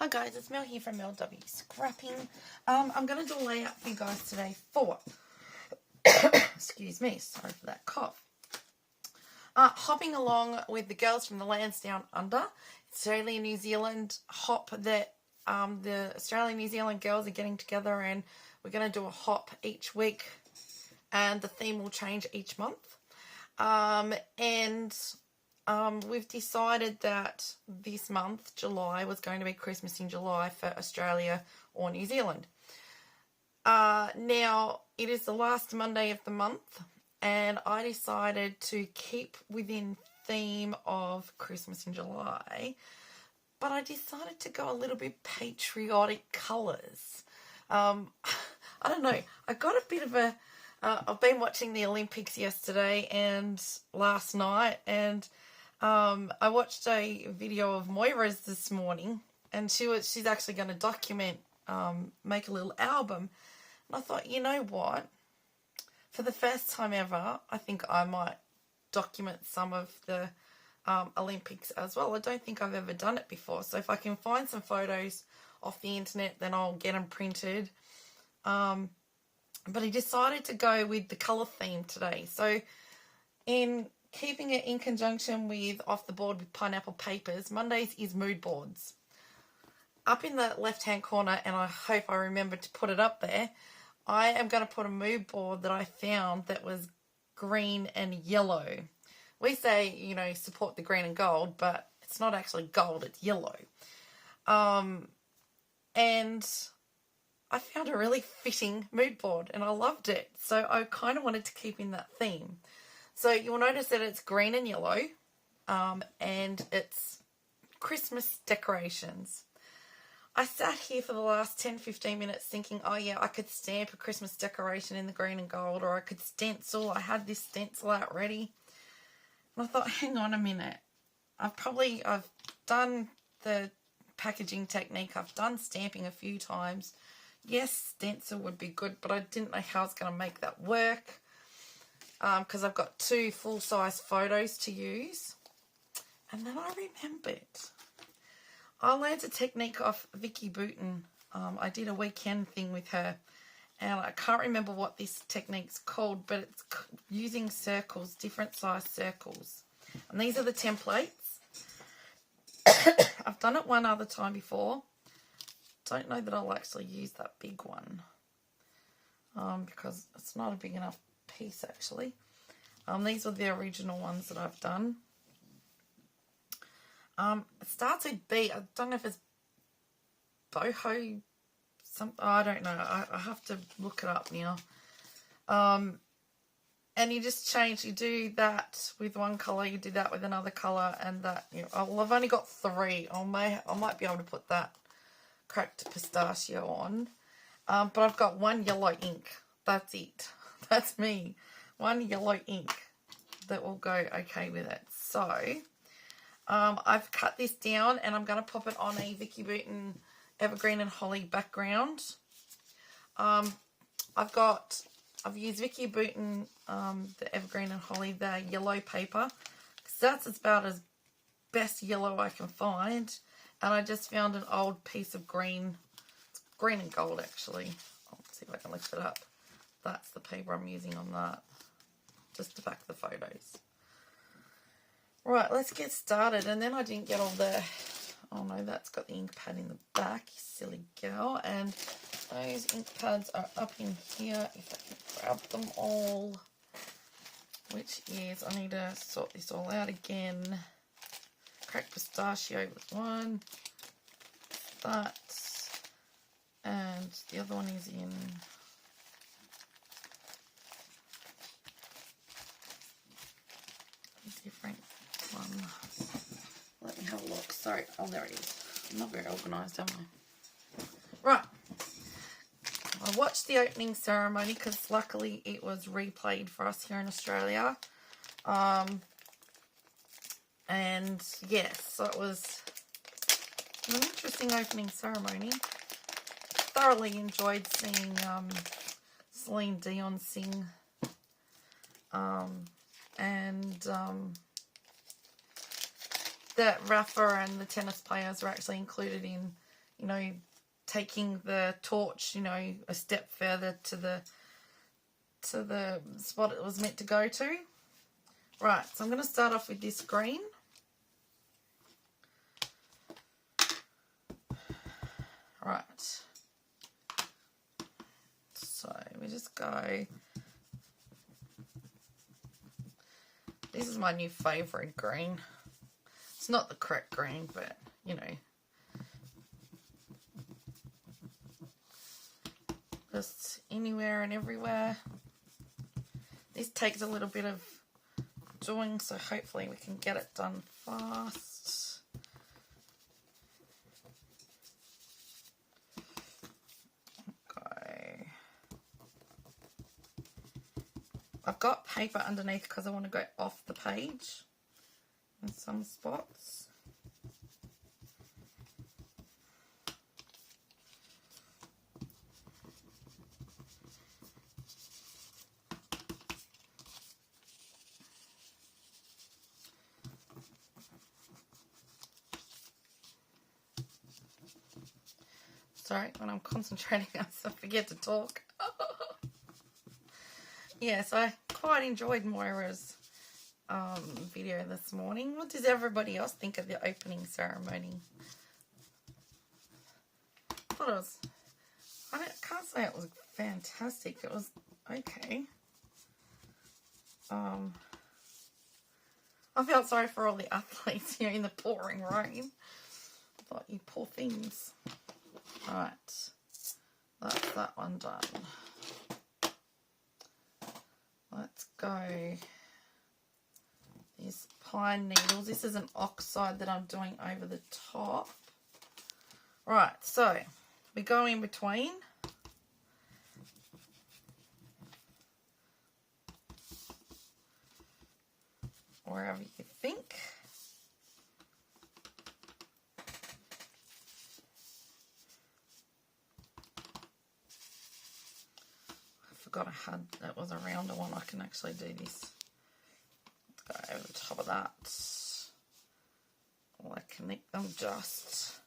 Hi guys, it's Mel here from MLW Scrapping. I'm going to do a layout for you guys today for, excuse me, sorry for that cough. Hopping along with the girls from the Lands Down Under. Australia New Zealand hop that the Australian New Zealand girls are getting together, and we're going to do a hop each week, and the theme will change each month. We've decided that this month, July, was going to be Christmas in July for Australia or New Zealand. Now, it is the last Monday of the month, and I decided to keep within theme of Christmas in July, but I decided to go a little bit patriotic colours. I don't know, I got a bit of a... I've been watching the Olympics yesterday and last night, and I watched a video of Moira's this morning, and she's actually going to document, make a little album. And I thought, you know what? For the first time ever, I think I might document some of the Olympics as well. I don't think I've ever done it before. So if I can find some photos off the internet, then I'll get them printed. But I decided to go with the colour theme today. So in keeping it in conjunction with Off the Board with Pineapple Papers, Mondays is mood boards. Up in the left-hand corner, and I hope I remember to put it up there, I am going to put a mood board that I found that was green and yellow. We say, you know, support the green and gold, but it's not actually gold, it's yellow. And I found a really fitting mood board, and I loved it. So I kind of wanted to keep in that theme. So you'll notice that it's green and yellow, and it's Christmas decorations. I sat here for the last 10-15 minutes thinking, oh yeah, I could stamp a Christmas decoration in the green and gold, or I could stencil. I had this stencil out ready. And I thought, hang on a minute. I've done the packaging technique. I've done stamping a few times. Yes, stencil would be good, but I didn't know how I was going to make that work. Because I've got 2 full-size photos to use. And then I remembered. I learned a technique off Vicky Booten. I did a weekend thing with her. And I can't remember what this technique's called, but it's using circles, different size circles. And these are the templates. I've done it one other time before. Don't know that I'll actually use that big one. Because it's not a big enough piece actually. These are the original ones that I've done. It starts with B. I don't know if it's boho. I don't know. I have to look it up now. And you just change. You do that with one colour. You do that with another colour, and that. You know, well, I've only got 3. I might be able to put that cracked pistachio on. But I've got 1 yellow ink. That's it. That's me. 1 yellow ink that will go okay with it. So, I've cut this down, and I'm going to pop it on a Vicky Booten Evergreen and Holly background. I've used Vicky Booten, the Evergreen and Holly, the yellow paper, because that's about as best yellow I can find. And I just found an old piece of green. It's green and gold, actually. Let's see if I can lift it up. That's the paper I'm using on that, just to back the photos. Right, let's get started. And then I didn't get all the... Oh no, that's got the ink pad in the back, you silly girl. And those ink pads are up in here, if I can grab them all. Which is, I need to sort this all out again. Cracked pistachio was one. That. And the other one is in... different one. Let me have a look. Sorry. Oh, there it is. I'm not very organised, am I? Right. I watched the opening ceremony because luckily it was replayed for us here in Australia. And yes, so it was an interesting opening ceremony. Thoroughly enjoyed seeing Celine Dion sing. That Rafa and the tennis players were actually included in you know, taking the torch, you know, a step further to the spot it was meant to go to. Right, so I'm going to start off with this green. Right. So we just go. This is my new favourite green. It's not the correct green, but, you know. Just anywhere and everywhere. This takes a little bit of doing, so hopefully we can get it done fast. Okay. I've got paper underneath because I want to go off the page in some spots. Sorry, when I'm concentrating, I forget to talk. Yes, I quite enjoyed Moira's video this morning. What does everybody else think of the opening ceremony? I thought it was, I can't say it was fantastic. It was okay. I felt sorry for all the athletes here in the pouring rain. I thought, you poor things. Right, that's that one done. Let's go. These pine needles. This is an oxide that I'm doing over the top. Right, so we go in between. Wherever you think. Forgot I had, that was a rounder one. I can actually do this. Let's go over the top of that. Well, I connect them just.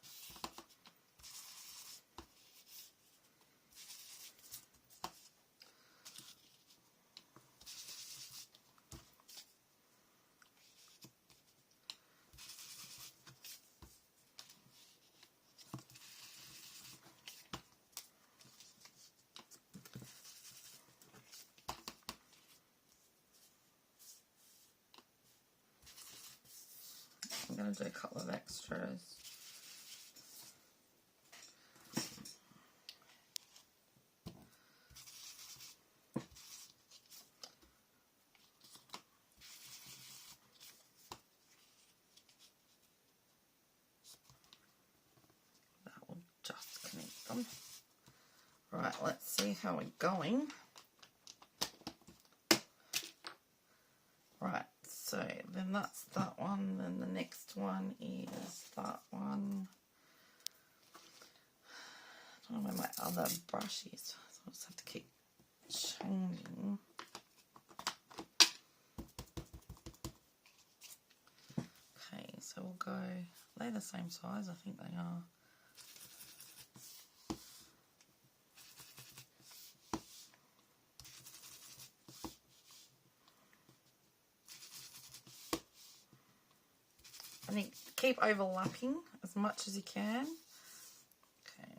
I'm going to do a couple of extras. That will just connect them. Right, let's see how we're going. Right, so then that's that one, then the next one is that one. I don't know where my other brush is, so I just have to keep changing. Okay, so we'll go, they're the same size, I think they are. I think keep overlapping as much as you can. Okay.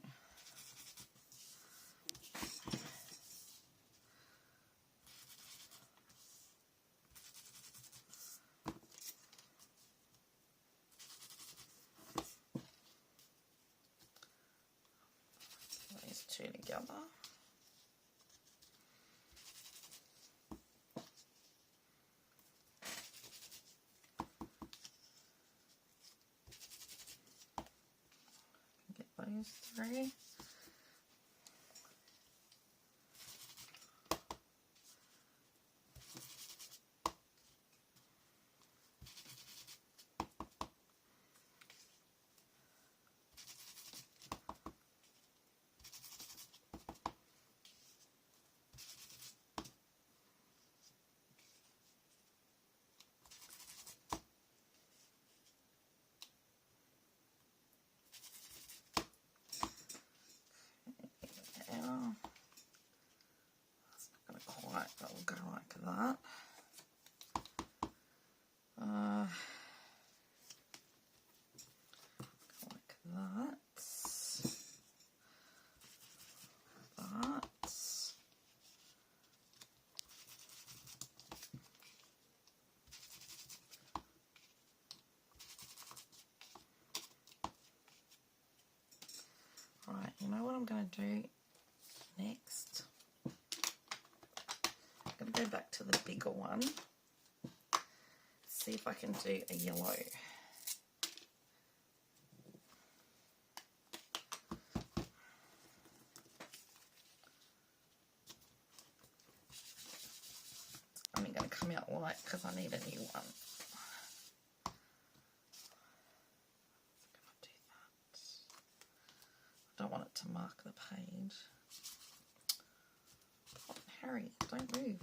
Put these two together. Those three. that. Like that. That. Right, you know what I'm going to do next? I'm going to go back to the bigger one. See if I can do a yellow. It's only going to come out light because I need a new one. I don't want it to mark the page. Oh, Harry, don't move.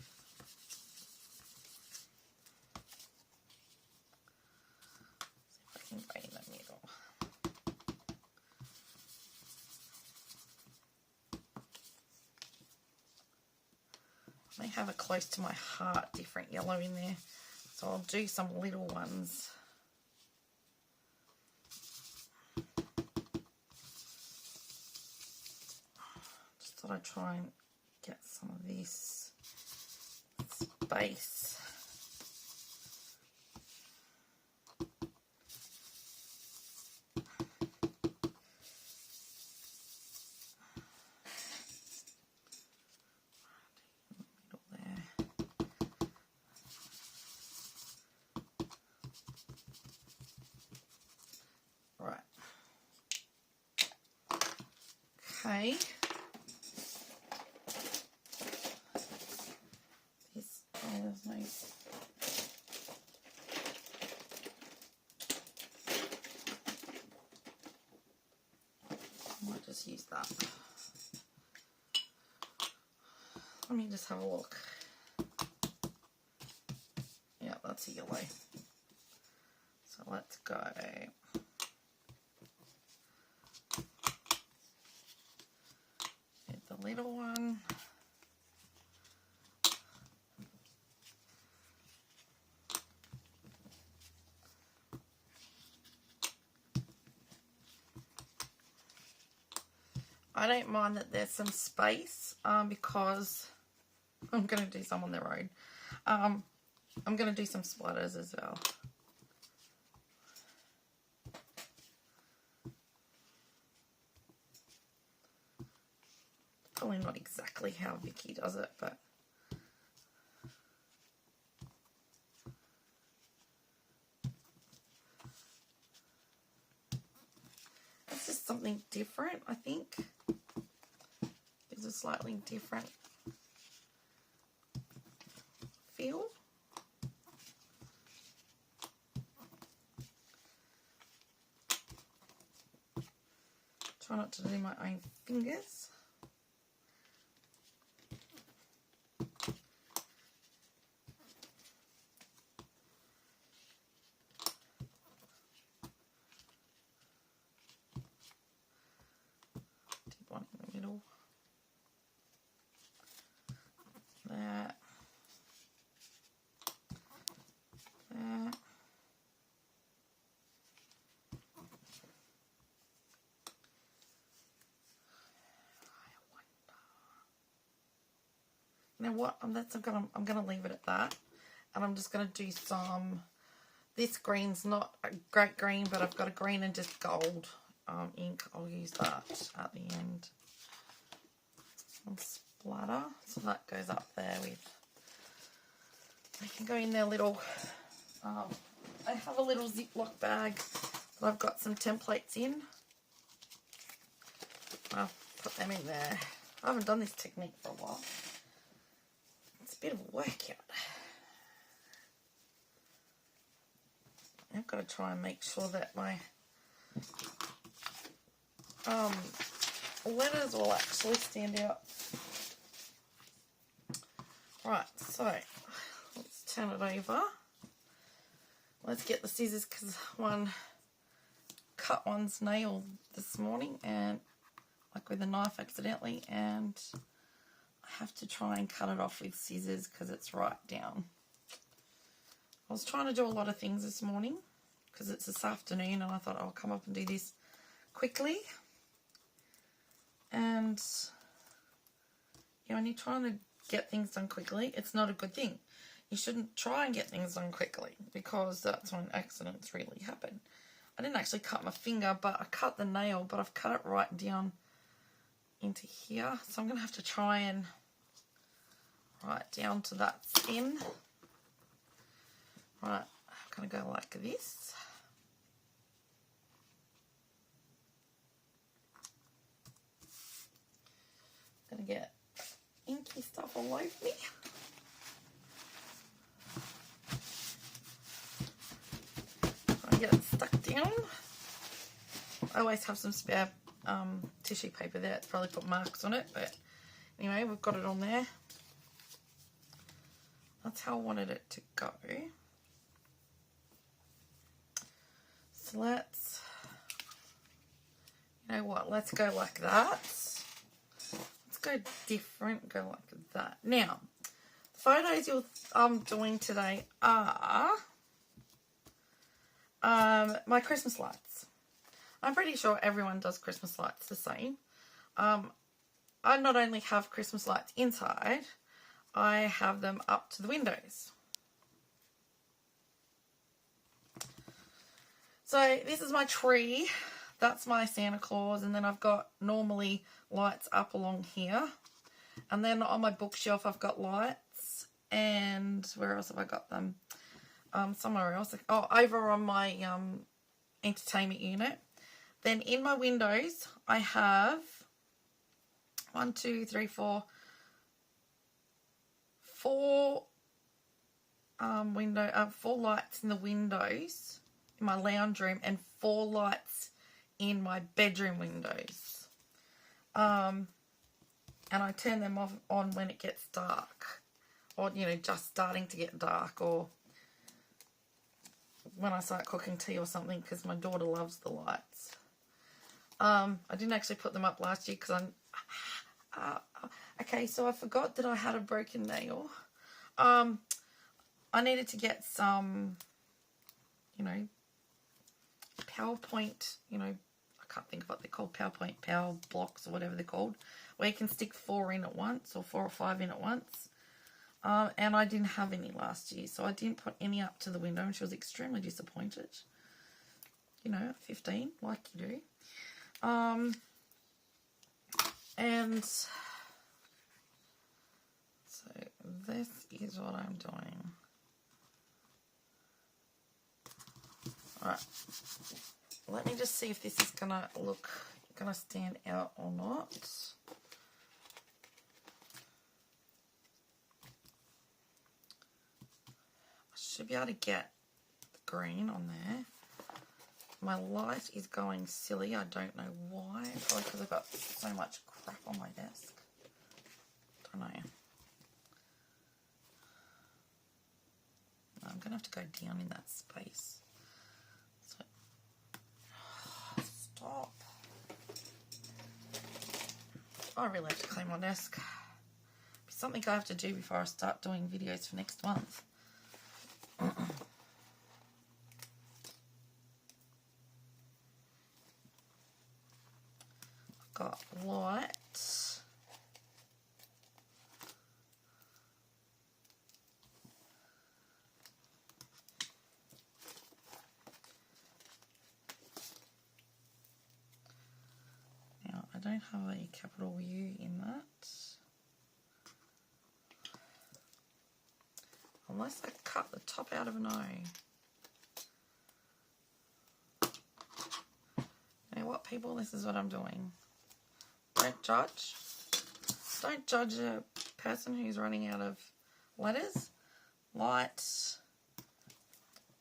See if I can go in the middle. I may have a close to my heart different yellow in there, so I'll do some little ones. Just thought I'd try and get some of this space. Right. Okay. This, oh, there's no. I might just use that. Let me just have a look. Yeah, that's a yellow. So let's go. Get the little one. I don't mind that there's some space because I'm going to do some on the road. I'm going to do some splatters as well. Probably not exactly how Vicky does it, but it's just something different, I think. It's a slightly different feel. Try not to do my own fingers. Did one in the middle. There. There. You know what? I'm gonna leave it at that, and I'm just gonna do some. This green's not a great green, but I've got a green and just gold ink. I'll use that at the end. Some splatter, so that goes up there with. They can go in their little. I have a little Ziploc bag that I've got some templates in. I'll put them in there. I haven't done this technique for a while. It's a bit of a workout. I've got to try and make sure that my letters will actually stand out. Right, so let's turn it over. Let's get the scissors because one cut one's nail this morning and like with a knife accidentally, and I have to try and cut it off with scissors because it's right down. I was trying to do a lot of things this morning because it's this afternoon, and I thought I'll come up and do this quickly. And when you're trying to get things done quickly, it's not a good thing. You shouldn't try and get things done quickly because that's when accidents really happen. I didn't actually cut my finger, but I cut the nail, but I've cut it right down into here. So I'm going to have to try and right down to that skin. Right, I'm going to go like this. I'm going to get inky stuff all over me. Try and get it stuck down. I always have some spare tissue paper there. It's probably put marks on it, but anyway, we've got it on there. That's how I wanted it to go. So let's, you know what, let's go like that. Let's go different, go like that. Now, the photos I'm doing today are my Christmas lights. I'm pretty sure everyone does Christmas lights the same. I not only have Christmas lights inside, I have them up to the windows. So this is my tree. That's my Santa Claus. And then I've got normally lights up along here. And then on my bookshelf I've got lights. And where else have I got them? Somewhere else. Oh, over on my entertainment unit. Then in my windows I have 4 4 lights in the windows in my lounge room and 4 lights in my bedroom windows. And I turn them off on when it gets dark, or just starting to get dark, or when I start cooking tea or something, because my daughter loves the lights. I didn't actually put them up last year because okay, so I forgot that I had a broken nail. I needed to get some, PowerPoint, I can't think of what they're called, PowerPoint power blocks or whatever they're called, where you can stick 4 in at once, or 4 or 5 in at once. And I didn't have any last year, so I didn't put any up to the window, and she was extremely disappointed. 15, like you do. And so this is what I'm doing. Alright, let me just see if this is gonna stand out or not. I should be able to get the green on there. My light is going silly. I don't know why. Probably because I've got so much crap on my desk. Don't know. I'm going to have to go down in that space. So, stop. I really have to clean my desk. It's something I have to do before I start doing videos for next month. Got light. Now, I don't have a capital U in that. Unless I cut the top out of an O. You know what, people? This is what I'm doing. Don't judge. Don't judge a person who's running out of letters. Light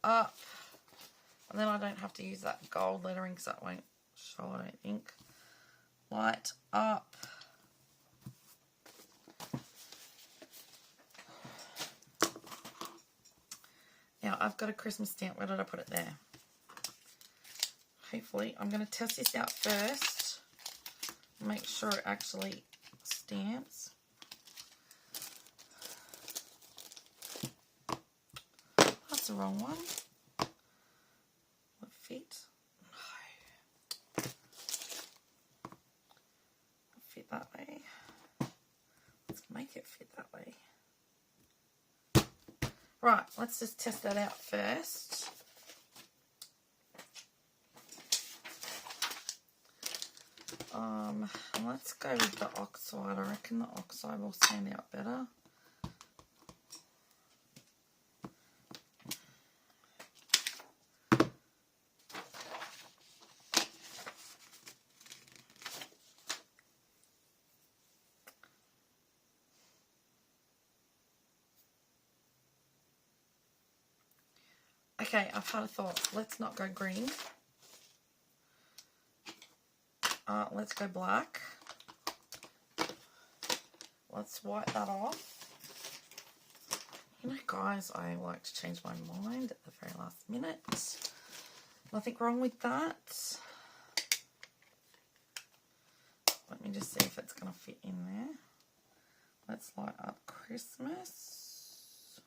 up. And then I don't have to use that gold lettering because that won't show, I don't think. Light up. Now, I've got a Christmas stamp. Where did I put it? There. Hopefully, I'm going to test this out first. Make sure it actually stamps. that's the wrong one. Will it fit? No. Fit that way. Let's make it fit that way. Right, let's just test that out first. Let's go with the oxide. I reckon the oxide will stand out better. Okay, I've had a thought. Let's not go green. Let's go black. Let's wipe that off. You know, guys, I like to change my mind at the very last minute. Nothing wrong with that. Let me just see if it's going to fit in there. Let's light up Christmas.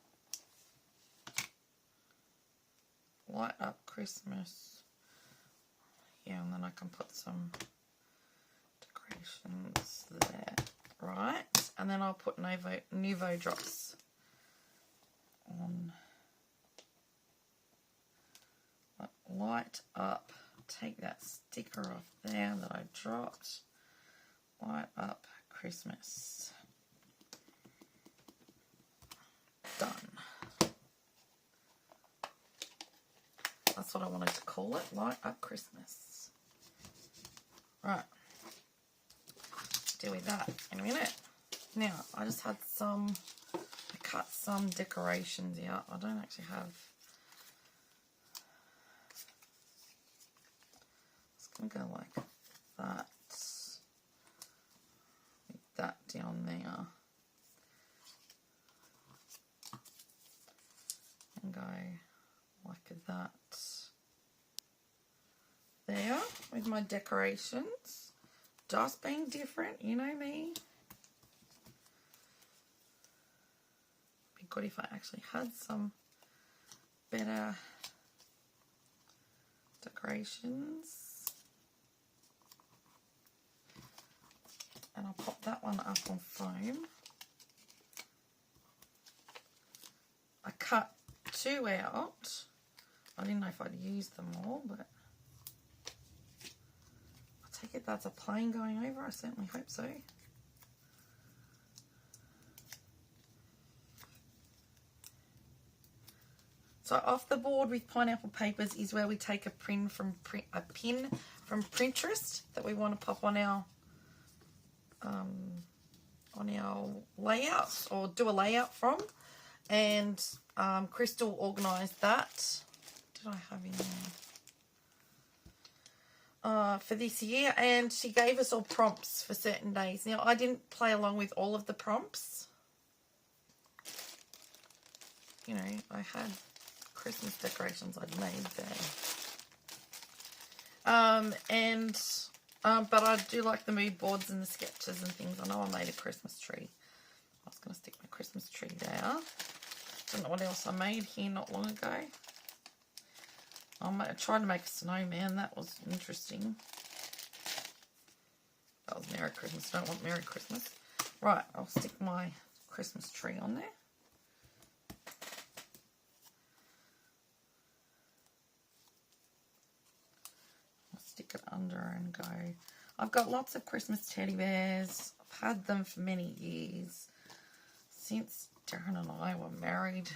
Light up Christmas. Yeah, and then I can put some decorations there. Right, and then I'll put Nouveau drops on. Light up, take that sticker off there that I dropped. Light up Christmas. Done. That's what I wanted to call it, light up Christmas. Right. Deal with that in a minute. Now, I just had I cut some decorations out. I don't actually have. It's going to go like that. With that down there. And go like that. There, with my decorations. Just being different, you know me. Be good if I actually had some better decorations. And I'll pop that one up on foam. I cut 2 out. I didn't know if I'd use them all, but I take it that's a plane going over. I certainly hope so. So off the board with pineapple papers is where we take a pin from Pinterest that we want to pop on our layouts or do a layout from, and Crystal organised that. Did I have in there? For this year, and she gave us all prompts for certain days. Now, I didn't play along with all of the prompts. You know, I had Christmas decorations I'd made there. But I do like the mood boards and the sketches and things. I know I made a Christmas tree. I was going to stick my Christmas tree there. Don't know what else I made here not long ago. I tried to make a snowman. That was interesting. That was Merry Christmas. I don't want Merry Christmas. Right, I'll stick my Christmas tree on there. I'll stick it under and go. I've got lots of Christmas teddy bears. I've had them for many years. Since Darren and I were married.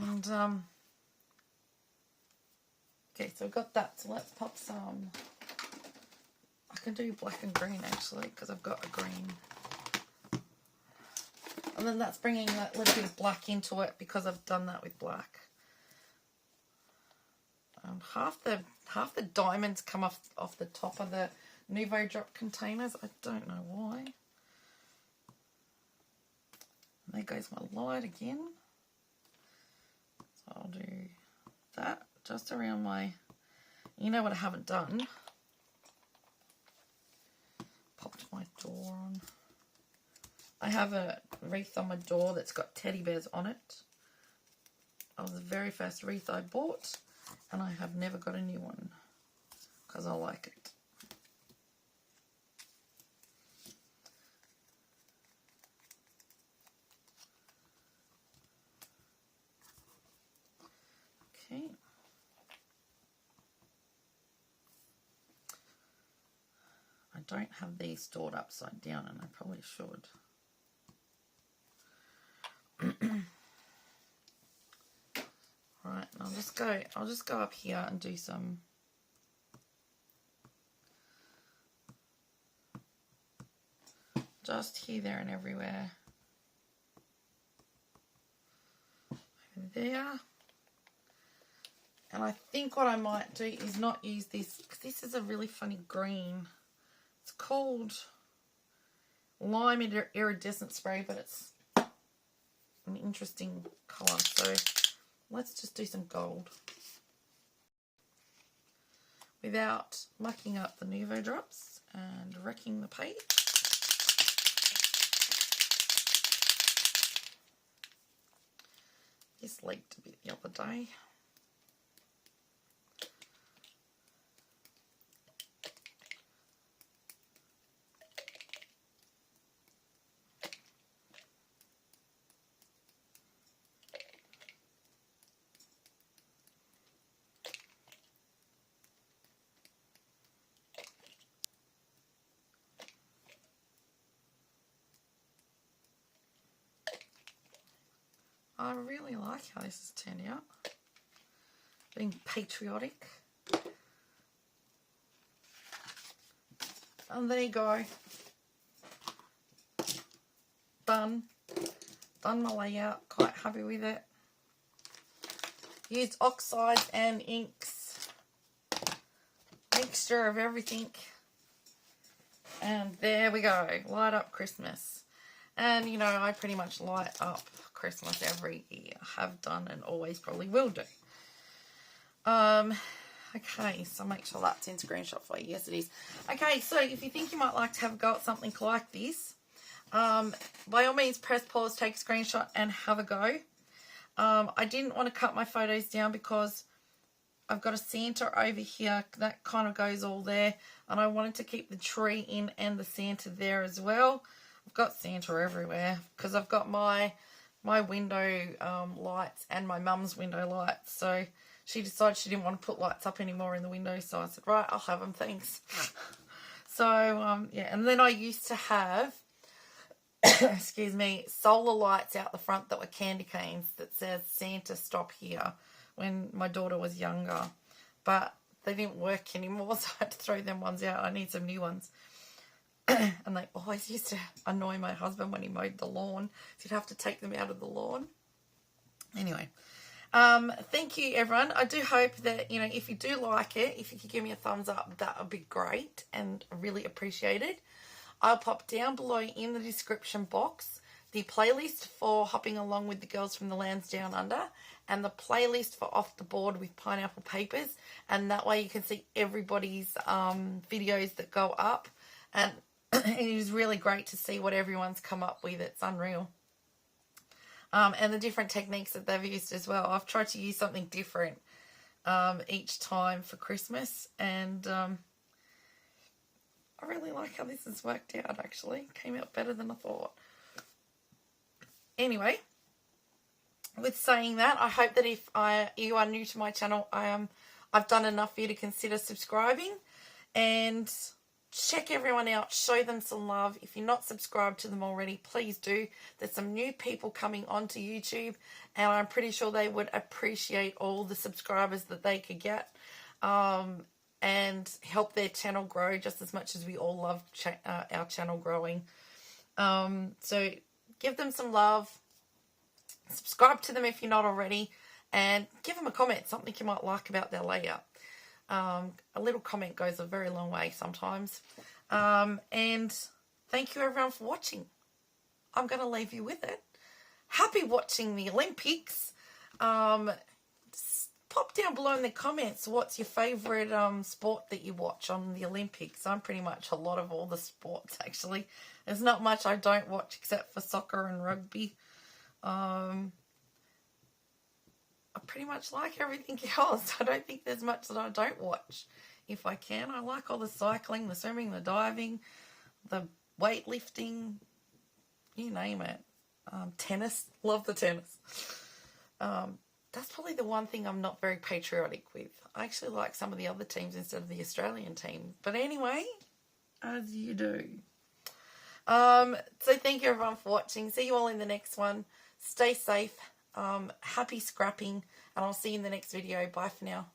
And, okay, so I've got that. So let's pop some. I can do black and green, actually, because I've got a green. And then that's bringing that little bit of black into it because I've done that with black. Half the diamonds come off the top of the Nouveau Drop containers. I don't know why. And there goes my light again. So I'll do that just around my, you know what I haven't done? Popped my door on. I have a wreath on my door that's got teddy bears on it. That was the very first wreath I bought, and I have never got a new one because I like it. Okay. I don't have these stored upside down, and I probably should. Right, I'll just go up here and do some just here, there, and everywhere. Over there. And I think what I might do is not use this, because this is a really funny green. It's called Lime Iridescent Spray, but it's an interesting colour. So let's just do some gold without mucking up the Nuvo drops and wrecking the page. This leaked a bit the other day. I really like how this has turned out. Being patriotic. And there you go. Done. Done my layout. Quite happy with it. Used oxides and inks. Mixture of everything. And there we go. Light up Christmas. And, you know, I pretty much light up Christmas every year. Have done and always probably will do. Okay, so make sure that's in screenshot for you. Yes, it is. Okay, so if you think you might like to have a go at something like this, by all means, press pause, take a screenshot and have a go. I didn't want to cut my photos down because I've got a Santa over here. That kind of goes all there. And I wanted to keep the tree in and the Santa there as well. I've got Santa everywhere because I've got my window lights and my mum's window lights. So she decided she didn't want to put lights up anymore in the window. So I said, right, I'll have them, thanks. So, yeah, and then I used to have, excuse me, solar lights out the front that were candy canes that says Santa stop here when my daughter was younger. But they didn't work anymore, so I had to throw them ones out. I need some new ones. And they always used to annoy my husband when he mowed the lawn. So he'd have to take them out of the lawn. Anyway, thank you, everyone. I do hope that, you know, if you do like it, if you could give me a thumbs up, that would be great and really appreciated. I'll pop down below in the description box the playlist for Hopping Along with the Girls from the Lands Down Under and the playlist for Off the Board with Pineapple Papers. And that way you can see everybody's videos that go up. And it is really great to see what everyone's come up with. It's unreal. And the different techniques that they've used as well. I've tried to use something different each time for Christmas. And I really like how this has worked out, actually. Came out better than I thought. Anyway, with saying that, I hope that if you are new to my channel, I've done enough for you to consider subscribing. And check everyone out, show them some love. If you're not subscribed to them already, please do. There's some new people coming onto YouTube, and I'm pretty sure they would appreciate all the subscribers that they could get, and help their channel grow just as much as we all love our channel growing. So give them some love, subscribe to them if you're not already, and give them a comment, something you might like about their layout. A little comment goes a very long way sometimes. And thank you everyone for watching. I'm going to leave you with it. Happy watching the Olympics. pop down below in the comments what's your favourite sport that you watch on the Olympics. I'm pretty much a lot of all the sports, actually. There's not much I don't watch except for soccer and rugby. I pretty much like everything else. I don't think there's much that I don't watch. If I can, I like all the cycling, the swimming, the diving, the weightlifting, you name it. Tennis, love the tennis. That's probably the one thing I'm not very patriotic with. I actually like some of the other teams instead of the Australian team. But anyway, as you do. So thank you everyone for watching. See you all in the next one. Stay safe. Happy scrapping. And I'll see you in the next video. Bye for now.